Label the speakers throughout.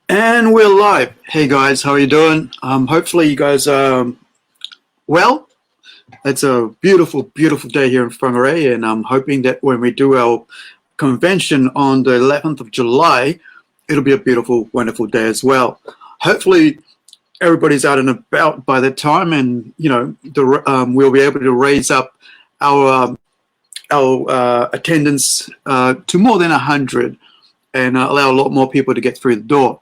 Speaker 1: And we're live. Hey guys, how are you doing? Hopefully you guys are well. It's a beautiful, beautiful day here in Whangarei, and I'm hoping that when we do our convention on the 11th of July, it'll be a beautiful, wonderful day as well. Hopefully everybody's out and about by that time, and we'll be able to raise up our attendance to more than 100 and allow a lot more people to get through the door.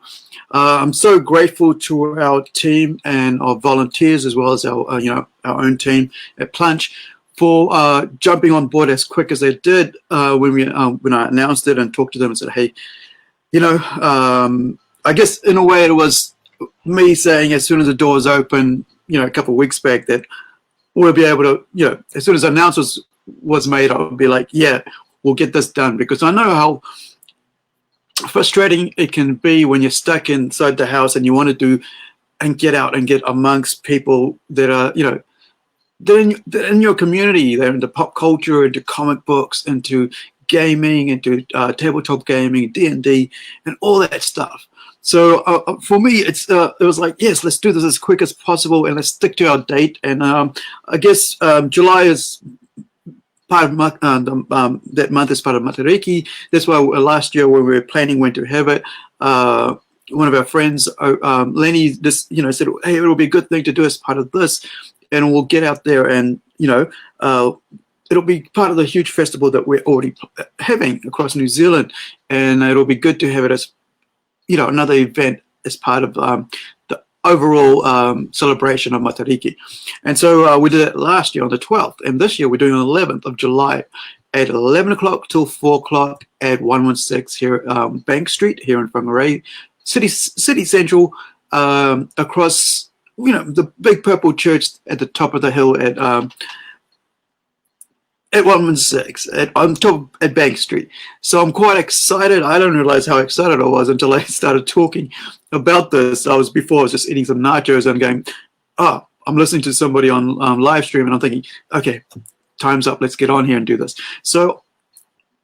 Speaker 1: I'm so grateful to our team and our volunteers, as well as our our own team at Plunge, for jumping on board as quick as they did when I announced it and talked to them and said, hey, I guess in a way it was me saying as soon as the doors open, a couple of weeks back, that we'll be able to, as soon as the announcement was made, I would be like, yeah, we'll get this done, because I know how frustrating it can be when you're stuck inside the house and you want to do and get out and get amongst people that are, they're in your community. They're into pop culture, into comic books, into gaming, into tabletop gaming, D&D, and all that stuff. So for me, it was like, yes, let's do this as quick as possible and let's stick to our date. And I guess July is part of that month is part of Matariki. That's why last year when we were planning when to have it, one of our friends, Lenny, just said, hey, it'll be a good thing to do as part of this, and we'll get out there and it'll be part of the huge festival that we're already having across New Zealand, and it'll be good to have it as another event as part of the overall celebration of Matariki. And so we did it last year on the 12th, and this year we're doing on the 11th of July at 11 o'clock till 4 o'clock at 116 here Bank Street here in Whangarei, City Central, across the big purple church at the top of the hill at 116 on top at Bank Street. So I'm quite excited. I don't realize how excited I was until I started talking about this. I was just eating some nachos and going, oh, I'm listening to somebody on live stream, and I'm thinking, okay, time's up. Let's get on here and do this. So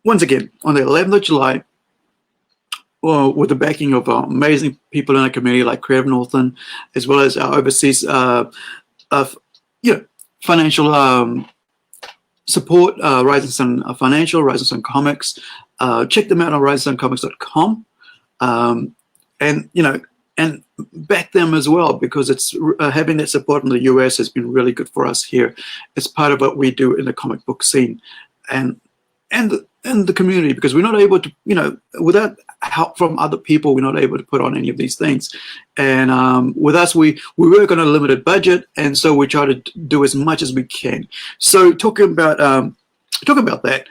Speaker 1: once again, on the 11th of July, with the backing of amazing people in our community like Creative Northern, as well as our overseas financial support, Rising Sun Financial, Rising Sun Comics. Check them out on risingsuncomics.com, and back them as well, because it's having that support from the US has been really good for us here. It's part of what we do in the comic book scene and the community, because we're not able to, without help from other people, we're not able to put on any of these things. And with us, we work on a limited budget, and so we try to do as much as we can. So talking about that,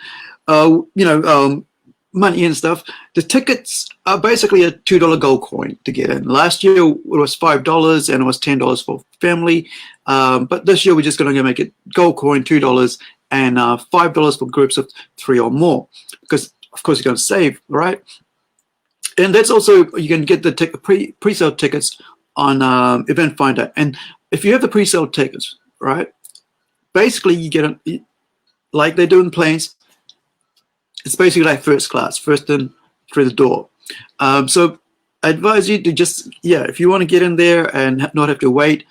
Speaker 1: money and stuff, the tickets are basically a $2 gold coin to get in. Last year it was $5 and it was $10 for family, but this year we're just going to make it gold coin, $2, and $5 for groups of 3 or more, because of course you're going to save, right? And that's also, you can get the pre-sale tickets on Event Finder. And if you have the pre-sale tickets, right, basically you get like they do in planes. It's basically like first class, first in through the door. So I advise you to just, if you want to get in there and not have to wait,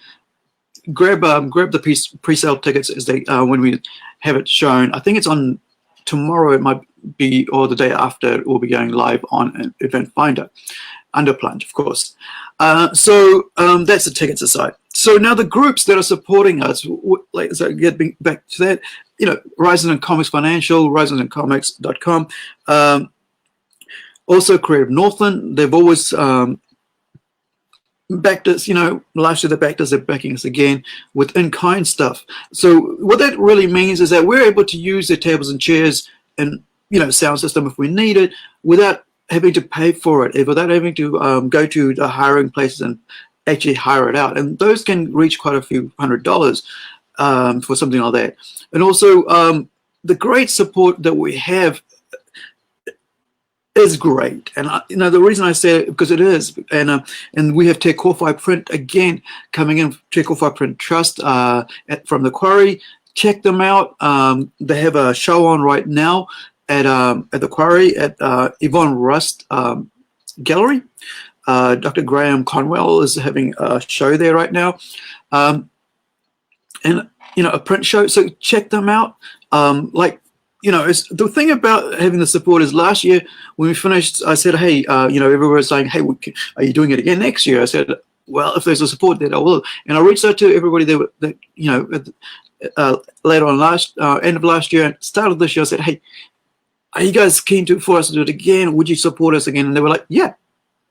Speaker 1: grab the pre-sale tickets as they when we have it shown. I think it's on tomorrow. It might be, or the day after. It will be going live on Event Finder under Plunge, of course. So that's the tickets aside. So now the groups that are supporting us, so getting back to that, Rising Sun Comics Financial, risingsuncomics.com, also Creative Northern. They've always backed us, last year they backed us, they're backing us again with in-kind stuff. So what that really means is that we're able to use their tables and chairs and, sound system if we need it, without having to pay for it, without having to go to the hiring places and actually hire it out. And those can reach quite a few $100 for something like that. And also the great support that we have is great. And the reason I say it, because it is, and we have Te Kōwhai Print again coming in, Te Kōwhai Print Trust from the Quarry. Check them out. They have a show on right now at the Quarry at Yvonne Rust gallery. Dr. Graham Conwell is having a show there right now. And a print show, so check them out. It's the thing about having the support is last year when we finished, I said, hey, everyone was saying, hey, are you doing it again next year? I said, well, if there's a support there, I will. And I reached out to everybody later on end of last year and start of this year. I said, hey, are you guys keen for us to do it again? Would you support us again? And they were like, yeah.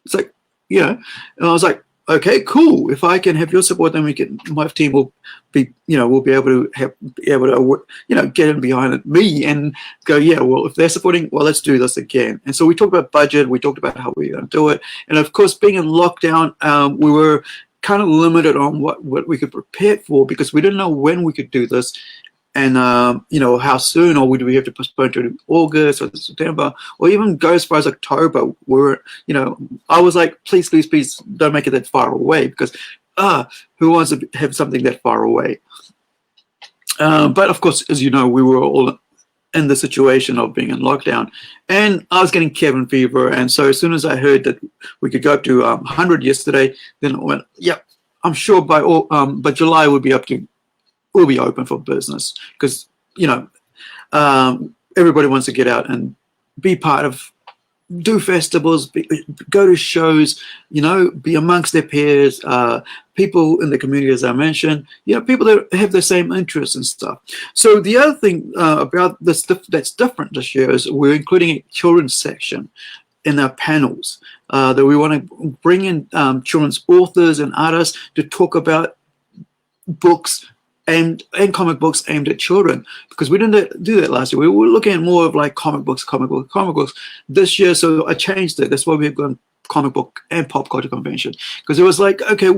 Speaker 1: It's like, and I was like, okay, cool. If I can have your support, then my team will be, we'll be able to get in behind me and go, yeah, well, if they're supporting, well, let's do this again. And so we talked about budget. We talked about how we're going to do it. And of course, being in lockdown, we were kind of limited on what we could prepare for because we didn't know when we could do this. And, how soon, or would we have to postpone to August or September, or even go as far as October? I was like, please, please, please don't make it that far away because who wants to have something that far away? But of course, as you know, we were all in the situation of being in lockdown, and I was getting cabin fever. And so as soon as I heard that we could go up to 100 yesterday, then I went, yeah, I'm sure by July we'll be open for business because everybody wants to get out and be part of, do festivals, go to shows, be amongst their peers, people in the community, as I mentioned, people that have the same interests and stuff. So the other thing about this that's different this year is we're including a children's section in our panels that we want to bring in children's authors and artists to talk about books and comic books aimed at children, because we didn't do that last year. We were looking at more of like comic books this year. So I changed it. That's why we've gone comic book and pop culture convention, because it was like, okay,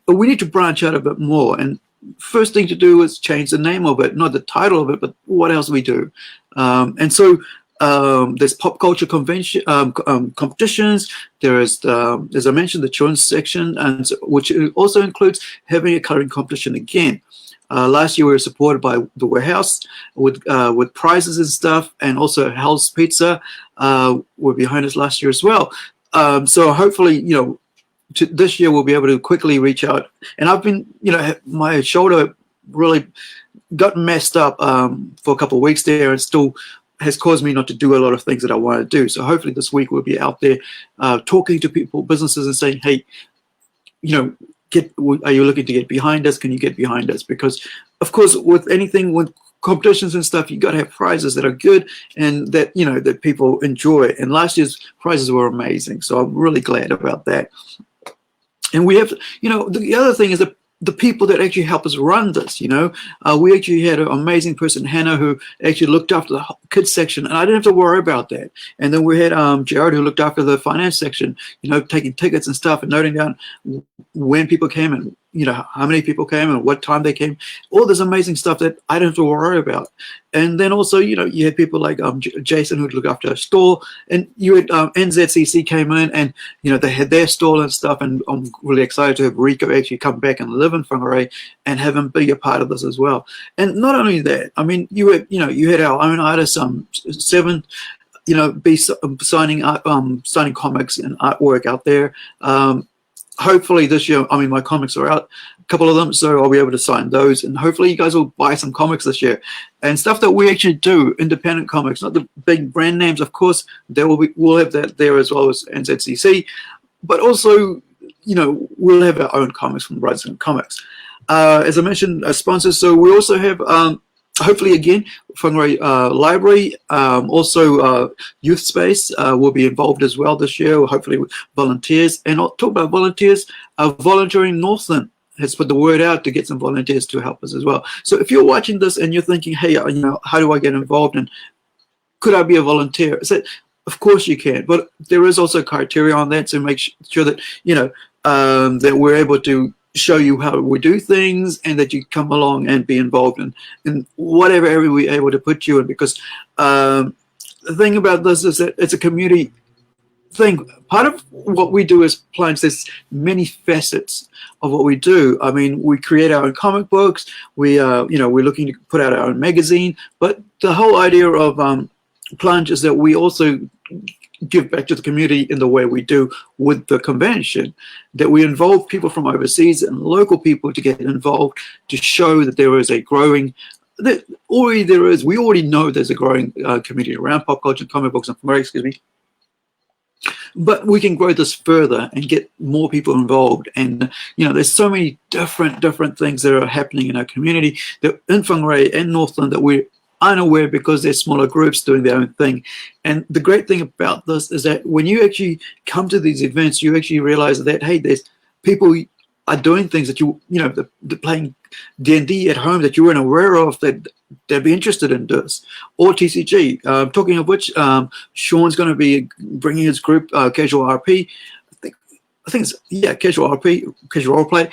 Speaker 1: we need to branch out a bit more. And first thing to do is change the name of it, not the title of it, but what else we do. And so there's pop culture convention competitions. There is, as I mentioned, the children's section, and which also includes having a coloring competition again. Last year we were supported by the Warehouse with prizes and stuff, and also Hell's Pizza were behind us last year as well. So hopefully, this year we'll be able to quickly reach out. And I've been, my shoulder really got messed up for a couple of weeks there, and still has caused me not to do a lot of things that I want to do. So hopefully this week we'll be out there talking to people, businesses, and saying, hey, are you looking to get behind us? Can you get behind us? Because of course, with anything, with competitions and stuff, you got to have prizes that are good and that that people enjoy. And last year's prizes were amazing, so I'm really glad about that. And we have, the other thing is the people that actually help us run this. We actually had an amazing person, Hannah, who actually looked after the kids section, and I didn't have to worry about that. And then we had Jared, who looked after the finance section, taking tickets and stuff and noting down when people came and how many people came and what time they came. All this amazing stuff that I didn't have to worry about. And then also, you had people like Jason, who'd look after a store, and you had NZCC came in, and they had their stall and stuff. And I'm really excited to have Rico actually come back and live in Whangarei and have him be a part of this as well. And not only that, I mean, you had our own artists, Seven, be signing comics and artwork out there. Hopefully this year, I mean, my comics are out, a couple of them, so I'll be able to sign those. And hopefully you guys will buy some comics this year. And stuff that we actually do, independent comics, not the big brand names, of course, we'll have that there as well as NZCC. But also, we'll have our own comics from Brothers and Comics. As I mentioned, sponsors, so we also have hopefully again, Whangarei Library, also Youth Space will be involved as well this year, hopefully with volunteers. And I'll talk about volunteers. Volunteering Northland has put the word out to get some volunteers to help us as well. So if you're watching this and you're thinking, hey, how do I get involved, and could I be a volunteer? I said, of course you can, but there is also criteria on that to make sure that that we're able to show you how we do things, and that you come along and be involved in whatever area we're able to put you in. Because the thing about this is that it's a community thing. Part of what we do is Plunge. There's many facets of what we do. I mean, we create our own comic books. We we're looking to put out our own magazine. But the whole idea of Plunge is that we also give back to the community in the way we do with the convention, that we involve people from overseas and local people to get involved, to show that there is a growing, that we already know there's a growing community around pop culture, comic books, and excuse me, but we can grow this further and get more people involved. And there's so many different things that are happening in our community, that in Whangarei and Northland, that we're unaware because they're smaller groups doing their own thing. And the great thing about this is that when you actually come to these events, you actually realize that, hey, there's people are doing things that they're playing D&D at home that you weren't aware of, that they'd be interested in this, or TCG. Talking of which, Sean's going to be bringing his group, Casual RP. I think it's Casual RP, Casual Roleplay.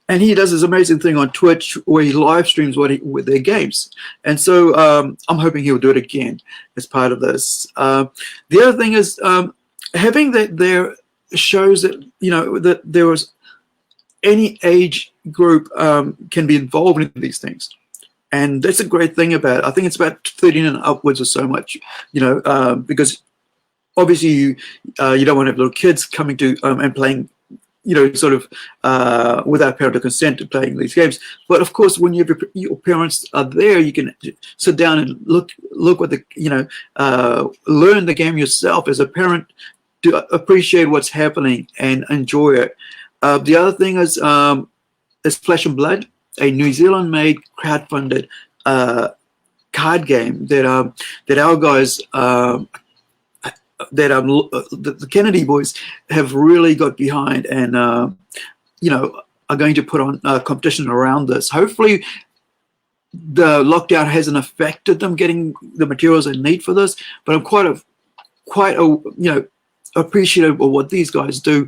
Speaker 1: And he does this amazing thing on Twitch where he live streams with their games. And so I'm hoping he'll do it again as part of this. The other thing is having that there shows that, that there was any age group can be involved in these things. And that's a great thing about it. I think it's about 13 and upwards or so much, because obviously you don't want to have little kids coming to and playing, sort of without parental consent to playing these games. But of course, when your parents are there, you can sit down and look what learn the game yourself as a parent, to appreciate what's happening and enjoy it. The other thing is Flesh and Blood, a New Zealand-made crowdfunded card game that our guys, the Kennedy boys have really got behind, and are going to put on a competition around this. Hopefully, the lockdown hasn't affected them getting the materials they need for this, but I'm quite appreciative of what these guys do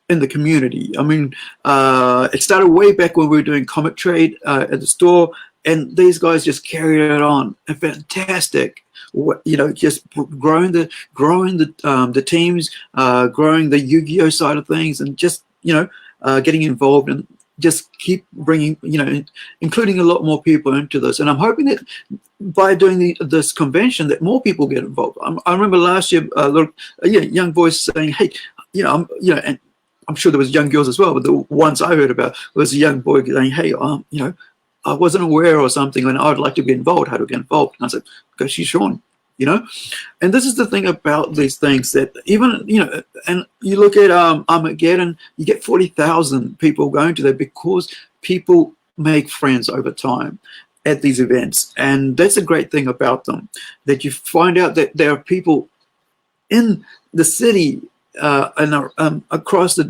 Speaker 1: in the community. I mean, it started way back when we were doing comic trade at the store, and these guys just carried it on. And fantastic, just growing the teams, growing the Yu-Gi-Oh side of things, and just getting involved and just keep bringing, including a lot more people into this. And I'm hoping that by doing this convention, that more people get involved. I remember last year, a young boys saying, "Hey, and I'm sure there was young girls as well, but the ones I heard about was a young boy saying, "Hey, I wasn't aware or something, and I'd like to be involved. How to get involved?" And I said, "Go see Sean." And this is the thing about these things, that even and you look at Armageddon, you get 40,000 people going to there because people make friends over time at these events. And that's a great thing about them, that you find out that there are people in the city and across the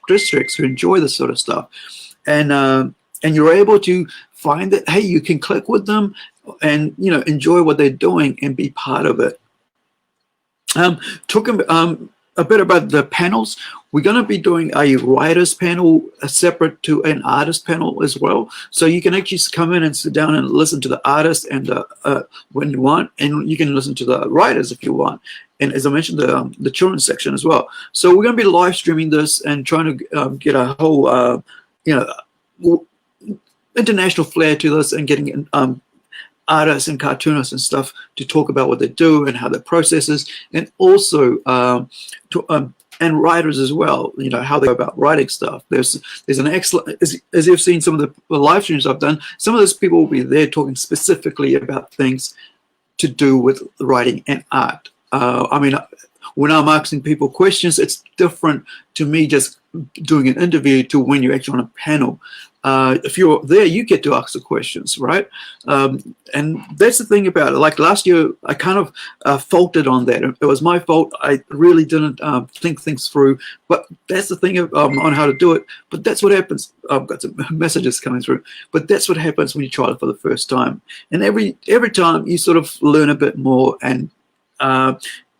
Speaker 1: districts who enjoy this sort of stuff, and you're able to find that, hey, you can click with them and enjoy what they're doing and be part of it. Talking a bit about the panels, we're going to be doing a writers panel separate to an artist panel as well. So you can actually come in and sit down and listen to the artist and when you want, and you can listen to the writers if you want. And as I mentioned, the children's section as well. So we're going to be live streaming this and trying to get a whole, international flair to this, and getting artists and cartoonists and stuff to talk about what they do and how their processes, and also and writers as well, how they go about writing stuff. There's an excellent, as you've seen some of the live streams I've done, some of those people will be there talking specifically about things to do with writing and art. I mean, when I'm asking people questions, it's different to me just doing an interview to when you're actually on a panel. If you're there, you get to ask the questions, right? And that's the thing about it. Like last year, I kind of faulted on that. It was my fault. I really didn't think things through. But that's the thing on how to do it. But that's what happens. I've got some messages coming through. But that's what happens when you try it for the first time. And every time you sort of learn a bit more, and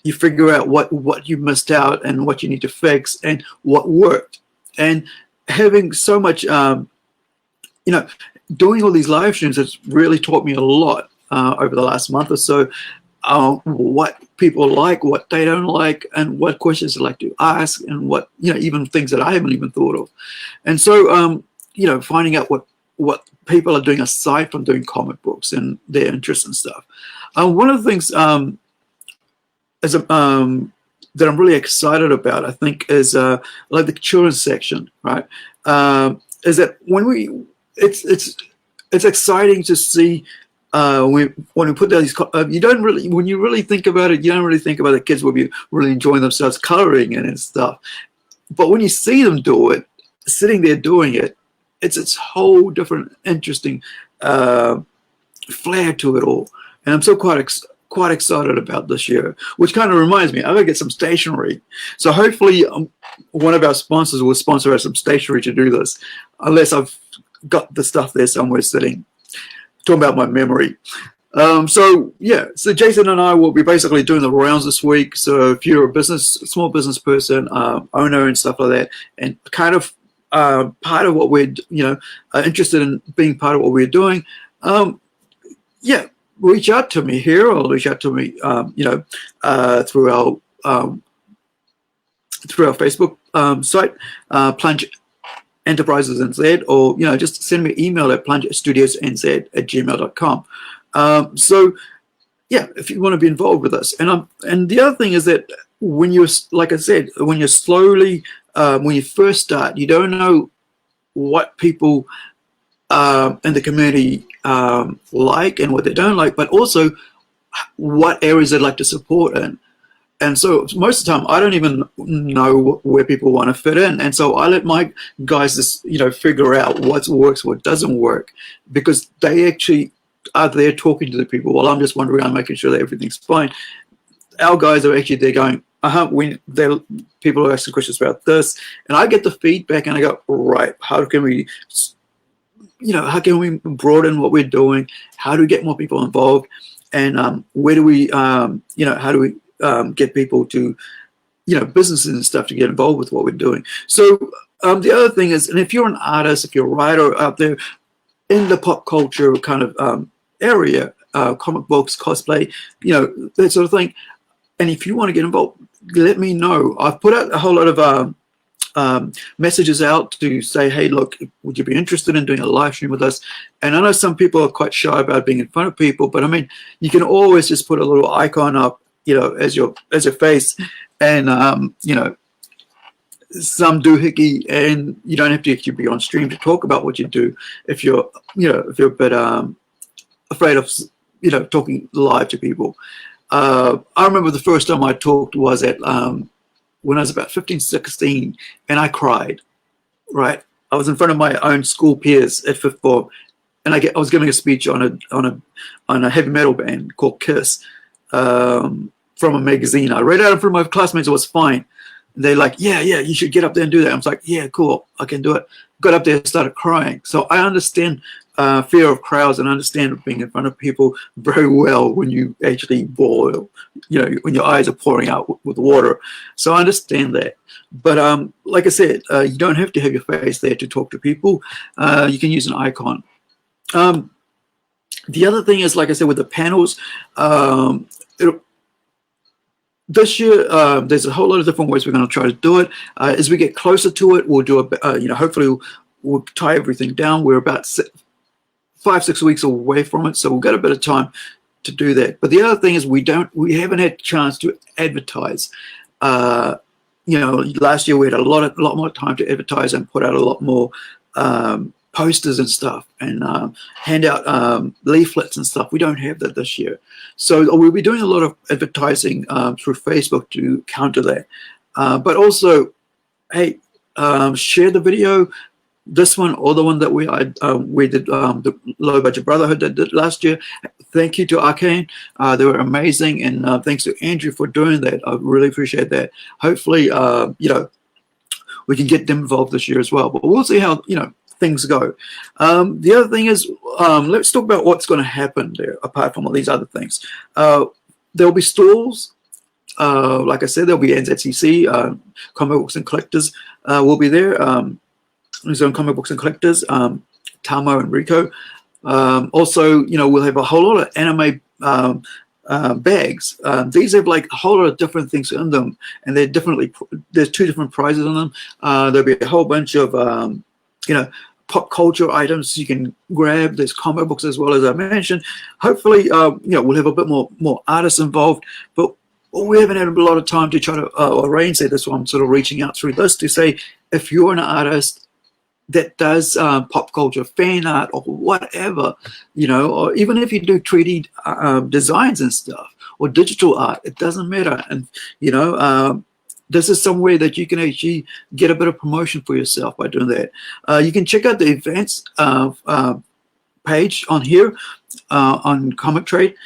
Speaker 1: you figure out what you missed out and what you need to fix and what worked. And having so much doing all these live streams has really taught me a lot over the last month or so, what people like, what they don't like, and what questions they like to ask, and what, even things that I haven't even thought of. And so, finding out what people are doing aside from doing comic books and their interests and stuff. One of the things, as a that I'm really excited about, I think, is like the children's section, right? Is that when it's exciting to see when we put down these, you don't really, when you really think about it, you don't really think about the kids will be really enjoying themselves coloring and stuff. But when you see them do it, sitting there doing it, it's whole different, interesting flair to it all. And I'm so quite excited about this year, which kind of reminds me, I'm gonna get some stationery. So hopefully one of our sponsors will sponsor us some stationery to do this, unless I've got the stuff there somewhere sitting. Talking about my memory. So yeah, so Jason and I will be basically doing the rounds this week. So if you're a small business person, owner and stuff like that, and kind of part of what we're, interested in being part of what we're doing, yeah, reach out to me here, or reach out to me, through our Facebook site, Plunge Enterprises NZ, or just send me an email at plungestudiosnz@gmail.com. So yeah, if you want to be involved with us, and the other thing is that when you're, like I said, when you're slowly when you first start, you don't know what people in the community like and what they don't like, but also what areas they'd like to support in. And so most of the time, I don't even know where people want to fit in. And so I let my guys just, figure out what works, what doesn't work, because they actually are there talking to the people while I'm just wandering around making sure that everything's fine. Our guys are actually there going, people are asking questions about this, and I get the feedback and I go, right, how can we broaden what we're doing? How do we get more people involved? And where do we, how do we get people to, businesses and stuff to get involved with what we're doing? So the other thing is, and if you're an artist, if you're a writer out there in the pop culture kind of area, comic books, cosplay, that sort of thing, and if you want to get involved, let me know. I've put out a whole lot of messages out to say, hey, look, would you be interested in doing a live stream with us? And I know some people are quite shy about being in front of people, but I mean, you can always just put a little icon up, as your face, and some doohickey, and you don't have to actually be on stream to talk about what you do if you're a bit afraid of talking live to people. I remember the first time I talked was at when I was about 15, 16, and I cried. Right, I was in front of my own school peers at fifth form, and I was giving a speech on a heavy metal band called Kiss. From a magazine. I read out in front of my classmates, it was fine. And they're like, yeah, you should get up there and do that. I was like, yeah, cool, I can do it. Got up there and started crying. So I understand fear of crowds, and understand being in front of people very well when you actually boil, when your eyes are pouring out with water. So I understand that. But like I said, you don't have to have your face there to talk to people. You can use an icon. The other thing is, like I said, with the panels, this year, there's a whole lot of different ways we're going to try to do it. As we get closer to it, we'll do hopefully we'll tie everything down. We're about 5-6 weeks away from it, so we've got a bit of time to do that. But the other thing is, we haven't had a chance to advertise. Last year we had a lot more time to advertise and put out a lot more posters and stuff, and hand out leaflets and stuff. We don't have that this year. So we'll be doing a lot of advertising through Facebook to counter that. But also, hey, share the video, this one or the one that we did, the Low Budget Brotherhood that did last year. Thank you to Arcane. They were amazing, and thanks to Andrew for doing that. I really appreciate that. Hopefully, we can get them involved this year as well. But we'll see how, things go. The other thing is, let's talk about what's going to happen there, apart from all these other things. There'll be stalls. Like I said, there'll be NZCC, Comic Books and Collectors will be there. Zone Comic Books and Collectors, Tamo and Rico. Also, we'll have a whole lot of anime bags. These have like a whole lot of different things in them, and there's 2 different prizes in them. There'll be a whole bunch of pop culture items you can grab. There's comic books as well, as I mentioned. Hopefully, we'll have a bit more artists involved. But Well, we haven't had a lot of time to try to arrange that. That's why I'm sort of reaching out through this to say, if you're an artist that does pop culture fan art or whatever, you know, or even if you do 3D designs and stuff or digital art, it doesn't matter. And, you know, this is some way that you can actually get a bit of promotion for yourself by doing that. You can check out the events page on here on Comic Trade,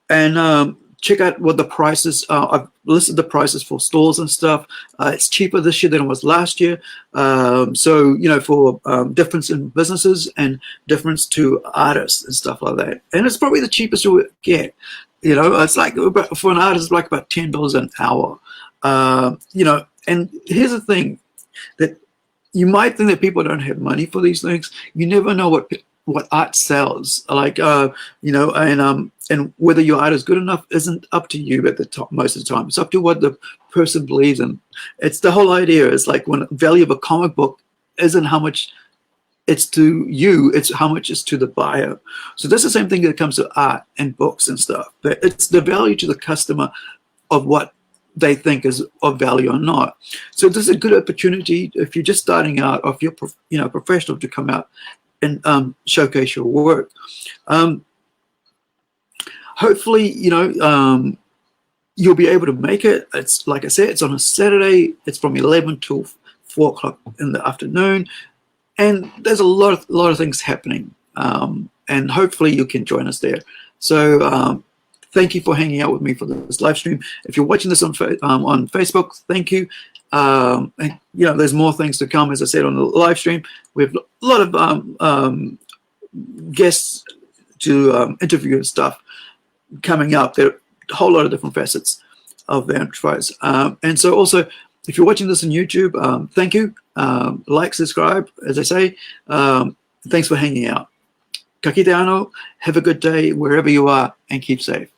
Speaker 1: and check out what the prices are. I've listed the prices for stores and stuff. It's cheaper this year than it was last year. So, you know, for difference in businesses and difference to artists and stuff like that. And it's probably the cheapest you'll get. You know, it's like, for an artist, it's like about $10 an hour. You know, and here's the thing, that you might think that people don't have money for these things. You never know what art sells. Like, you know, and whether your art is good enough isn't up to you at the top most of the time. It's up to what the person believes in. It's the whole idea. It's like, when the value of a comic book isn't how much it's to you, it's how much is to the buyer. So that's the same thing that comes to art and books and stuff. But it's the value to the customer of what they think is of value or not. So this is a good opportunity if you're just starting out, or if you're professional, to come out and showcase your work. Hopefully, you know, you'll be able to make it. It's like I said, it's on a Saturday. It's from 11 till 4 o'clock in the afternoon, and there's a lot of things happening. And hopefully you can join us there. So thank you for hanging out with me for this live stream. If you're watching this on Facebook, thank you. And, you know, there's more things to come, as I said, on the live stream. We have a lot of guests to interview and stuff coming up. There are a whole lot of different facets of the enterprise. And so also, if you're watching this on YouTube, thank you. Like, subscribe, as I say. Thanks for hanging out. Ka kite anō, have a good day wherever you are, and keep safe.